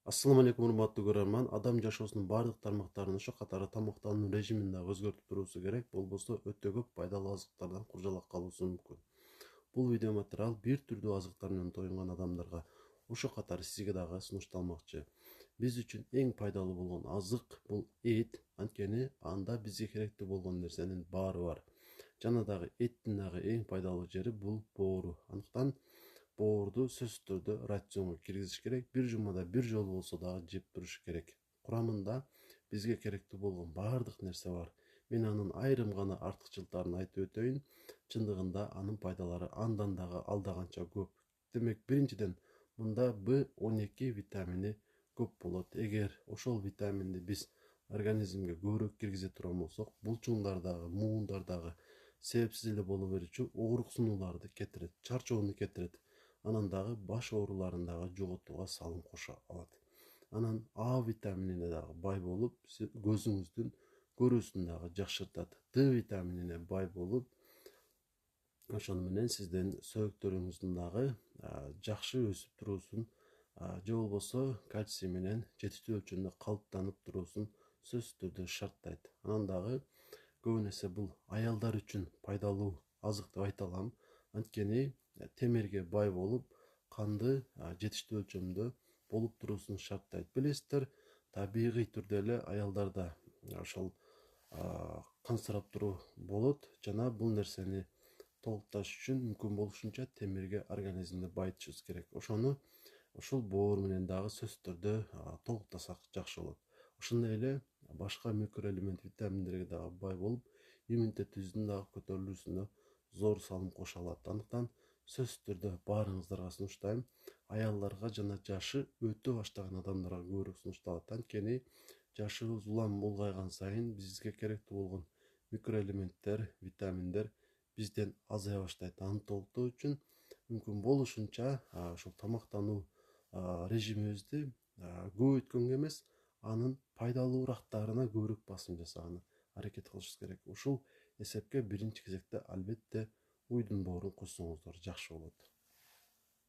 Assalamu alaikum урматтуу көрөрман. Адам жашоосунун бардык тармактарын ошо катары тамактануу режимин дагы өзгөртүп туруусу керек. Болбосо өтө көп пайдалуу азыктардан куржалак калуусу мүмкүн. Бул видео материал бир түрдүү азыктар менен тоюнган адамдарга ошо катары сизге дагы сунушталмакчы. Биз үчүн эң пайдалуу болгон азык бул эт. Анткени анда бизге керектүү болгон нерсенин баары бар. Жана дагы эттин дагы эң пайдалуу жери бул боору. Андыктан боорду сөзсүз түрдө рационго киргизиш керек. Бир жумада бир жолу болсо дагы жеп туруш керек. Курамында бизге керектүү болгон бардык нерсе бар. Мен анын айрым гана артыкчылыктарын айтып өтөйүн. Чындыгында анын пайдалары андан дагы алдаганча көп. Демек, биринчиден мында B12 витамини көп болот. Эгер ошол витаминди биз организмге көбүрөөк киргизе турган болсок, булчуңдардагы, муундардагы себепсиз эле боло берүүчү ооруксунууларды кетирет, чарчоону кетирет. Анан дагы баш ооруларын дагы жоготууга салым кошо алат. Анан А витаминине дагы бай болуп, көзүңүздүн көрүүсүн дагы жакшыртат. Д витаминине бай болуп, ошону менен сиздин сөөктөрүңүздүн дагы жакшы өсүп туруусун, же болбосо кальций менен жетиштүү өлчөмдө калыптанып туруусун сөзсүз түрдө шарттайт. Анан дагы көбүн эсе бул аялдар үчүн пайдалуу азык деп айта алам. Анткени темирге бай болуп, канды жетиштүү өлчөмдө болуп туруусун шарттайт. Билесиздер, табигый түрдө эле аялдарда ошол кансырап туруу болот. Жана бул нерсени толукташ үчүн мүмкүн болушунча темирге организмди байытышыбыз керек. Ошол боор менен дагы сөзсүз түрдө толуктасак жакшы болот. Ошондой эле башка микроэлемент витаминдерге дагы бай болуп, иммунитетибиздин дагы көтөрүлүүсүнө зор салым кошо алат. Андыктан сөзсүз түрдө баарыңыздарға сунуштайм. Аялдарга жана жашы өтө баштаган адамдарга көбүрөөк сунушталат. Анткени жашыбыз улам улгайган сайын бизге керектүү болгон микроэлементтер, витаминдер бизден азая баштайт. Аны толуктоо үчүн мүмкүн болушунча ошол тамактануу режимибизди көбөйткөнгө эмес, анын пайдалуурактарына көбүрөөк басым жасаганга аракет кылышыбыз керек. Ушул эсепке биринчи кезекте албетте уйдун боорун койсоңуздар жакшы болот.